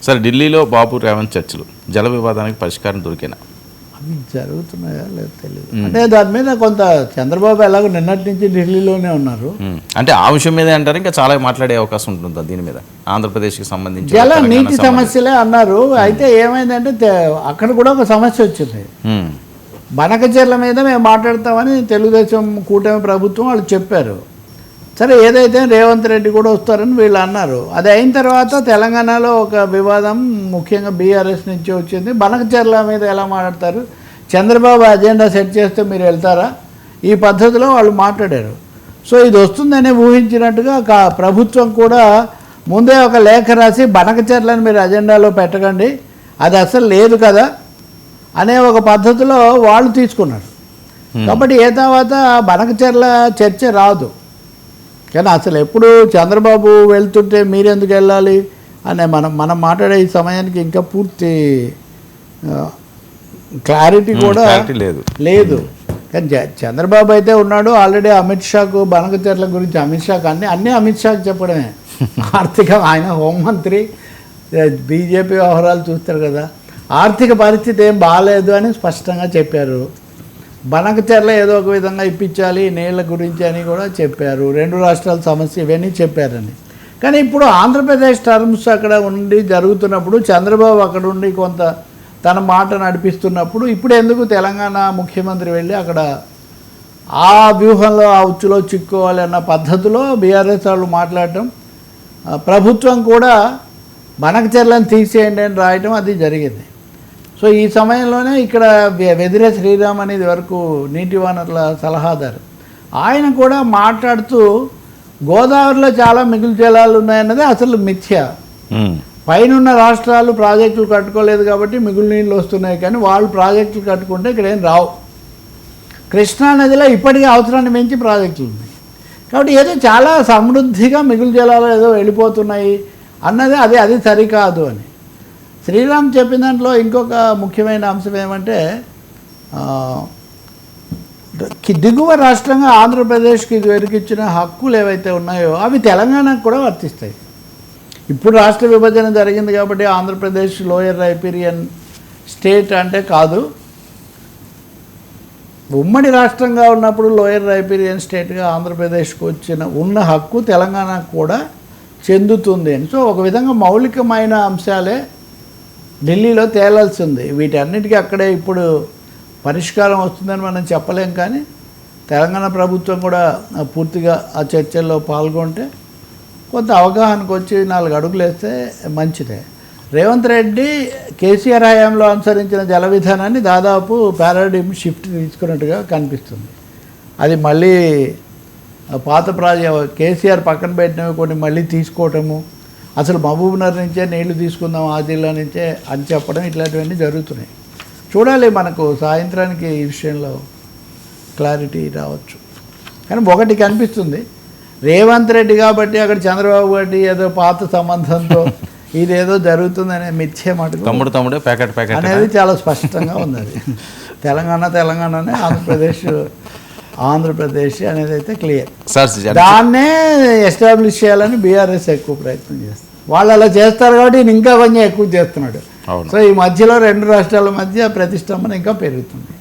సరే, ఢిల్లీలో బాబు రేవంత్ చర్చలు జల వివాదానికి పరిష్కారం దొరికేనా? అవి జరుగుతున్నాయా లేదు తెలియదు. అంటే దాని మీద కొంత చంద్రబాబు ఎలాగో నిన్నటి నుంచి ఢిల్లీలోనే ఉన్నారు. అంటే ఆ విషయం మీద అంటారు, ఇంకా చాలా మాట్లాడే అవకాశం ఉంటుందా దీని మీద? ఆంధ్రప్రదేశ్కి సంబంధించి జల నీటి సమస్యలే అన్నారు. అయితే ఏమైందంటే అక్కడ కూడా ఒక సమస్య వచ్చింది. బనకచెర్ల మీద మేము మాట్లాడతామని తెలుగుదేశం కూటమి ప్రభుత్వం వాళ్ళు చెప్పారు. సరే, ఏదైతే రేవంత్ రెడ్డి కూడా వస్తారని వీళ్ళు అన్నారు. అది అయిన తర్వాత తెలంగాణలో ఒక వివాదం ముఖ్యంగా బీఆర్ఎస్ నుంచి వచ్చింది. బనకచెర్ల మీద ఎలా మాట్లాడతారు, చంద్రబాబు అజెండా సెట్ చేస్తే మీరు వెళ్తారా, ఈ పద్ధతిలో వాళ్ళు మాట్లాడారు. సో ఇది వస్తుందని ఊహించినట్టుగా ప్రభుత్వం కూడా ముందే ఒక లేఖ రాసి బనకచెర్లను మీరు అజెండాలో పెట్టకండి, అది అసలు లేదు కదా అనే ఒక పద్ధతిలో వాళ్ళు తీసుకున్నారు. కాబట్టి ఏ తర్వాత బనకచెర్ల చర్చ రాదు. కానీ అసలు ఎప్పుడు చంద్రబాబు వెళ్తుంటే మీరెందుకు వెళ్ళాలి అనే మనం మాట్లాడే ఈ సమయానికి ఇంకా పూర్తి క్లారిటీ కూడా లేదు. కానీ చంద్రబాబు అయితే ఉన్నాడు ఆల్రెడీ. అమిత్ షాకు బనకచెర్ల గురించి అమిత్ షాకు అన్నీ అమిత్ షాకు చెప్పడమే. ఆర్థిక ఆయన హోంమంత్రి, బీజేపీ వ్యవహారాలు చూస్తారు కదా, ఆర్థిక పరిస్థితి ఏం బాగాలేదు అని స్పష్టంగా చెప్పారు. బనకచెర్ల ఏదో ఒక విధంగా ఇప్పించాలి నీళ్ళ గురించి అని కూడా చెప్పారు. 2 రాష్ట్రాల సమస్య ఇవన్నీ చెప్పారని. కానీ ఇప్పుడు ఆంధ్రప్రదేశ్ టర్మ్స్ అక్కడ ఉండి జరుగుతున్నప్పుడు చంద్రబాబు అక్కడ ఉండి కొంత తన మాట నడిపిస్తున్నప్పుడు ఇప్పుడు ఎందుకు తెలంగాణ ముఖ్యమంత్రి వెళ్ళి అక్కడ ఆ వ్యూహంలో ఆ ఉచ్చులో చిక్కుకోవాలి అన్న పద్ధతిలో బీఆర్ఎస్ వాళ్ళు మాట్లాడటం, ప్రభుత్వం కూడా బనకచెర్లను తీసేయండి అని రాయటం అది జరిగింది. సో ఈ సమయంలోనే ఇక్కడ వెదిరే శ్రీరామ్ అనేది వరకు నీటి వనరుల సలహాదారు, ఆయన కూడా మాట్లాడుతూ గోదావరిలో చాలా మిగులు జలాలు ఉన్నాయన్నది అసలు మిథ్య. పైనున్న రాష్ట్రాలు ప్రాజెక్టులు కట్టుకోలేదు కాబట్టి మిగులు నీళ్ళు వస్తున్నాయి, కానీ వాళ్ళు ప్రాజెక్టులు కట్టుకుంటే ఇక్కడ ఏం రావు. కృష్ణానదిలో ఇప్పటికీ అవసరాన్ని మించి ప్రాజెక్టులు ఉన్నాయి. కాబట్టి ఏదో చాలా సమృద్ధిగా మిగులు జలాలు ఏదో వెళ్ళిపోతున్నాయి అన్నది అది సరికాదు అని శ్రీరామ్ చెప్పిన దాంట్లో ఇంకొక ముఖ్యమైన అంశం ఏమంటే దిగువ రాష్ట్రంగా ఆంధ్రప్రదేశ్కి ఇదివరకు ఇచ్చిన హక్కులు ఏవైతే ఉన్నాయో అవి తెలంగాణకు కూడా వర్తిస్తాయి. ఇప్పుడు రాష్ట్ర విభజన జరిగింది కాబట్టి ఆంధ్రప్రదేశ్ లోయర్ రైపీరియన్ స్టేట్ అంటే కాదు, ఉమ్మడి రాష్ట్రంగా ఉన్నప్పుడు లోయర్ రైపీరియన్ స్టేట్గా ఆంధ్రప్రదేశ్కి ఉన్న హక్కు తెలంగాణకు కూడా చెందుతుంది అని. సో ఒక విధంగా మౌలికమైన అంశాలే ఢిల్లీలో తేలాల్సి ఉంది. వీటన్నిటికీ అక్కడే ఇప్పుడు పరిష్కారం వస్తుందని మనం చెప్పలేం. కానీ తెలంగాణ ప్రభుత్వం కూడా పూర్తిగా ఆ చర్చల్లో పాల్గొంటే కొంత అవగాహనకు వచ్చి 4 అడుగులు వేస్తే మంచిదే. రేవంత్ రెడ్డి కేసీఆర్ హయాంలో అనుసరించిన జల విధానాన్ని దాదాపు పారాడిమ్ షిఫ్ట్ తీసుకున్నట్టుగా కనిపిస్తుంది. అది మళ్ళీ పాత కేసీఆర్ పక్కన పెట్టినవి కొన్ని మళ్ళీ తీసుకోవటము, అసలు మహబూబ్నగర్ నుంచే నీళ్లు తీసుకుందాం ఆ జిల్లా నుంచే అని చెప్పడం, ఇట్లాంటివన్నీ జరుగుతున్నాయి. చూడాలి, మనకు సాయంత్రానికి ఈ విషయంలో క్లారిటీ రావచ్చు. కానీ ఒకటి కనిపిస్తుంది, రేవంత్ రెడ్డి కాబట్టి అక్కడ చంద్రబాబు గారి ఏదో పాత సంబంధంతో ఇదేదో జరుగుతుందనే మిథ్య మటుకు తమ్ముడు ప్యాకెట్ అనేది చాలా స్పష్టంగా ఉంది. అది తెలంగాణనే ఆంధ్రప్రదేశ్ అనేది అయితే క్లియర్. దాన్నే ఎస్టాబ్లిష్ చేయాలని బీఆర్ఎస్ ఎక్కువ ప్రయత్నం చేస్తారు. వాళ్ళు అలా చేస్తారు కాబట్టి ఇంకా కొంచెం ఎక్కువ చేస్తున్నాడు. సో ఈ మధ్యలో 2 రాష్ట్రాల మధ్య ప్రతిష్టంభన ఇంకా పెరుగుతుంది.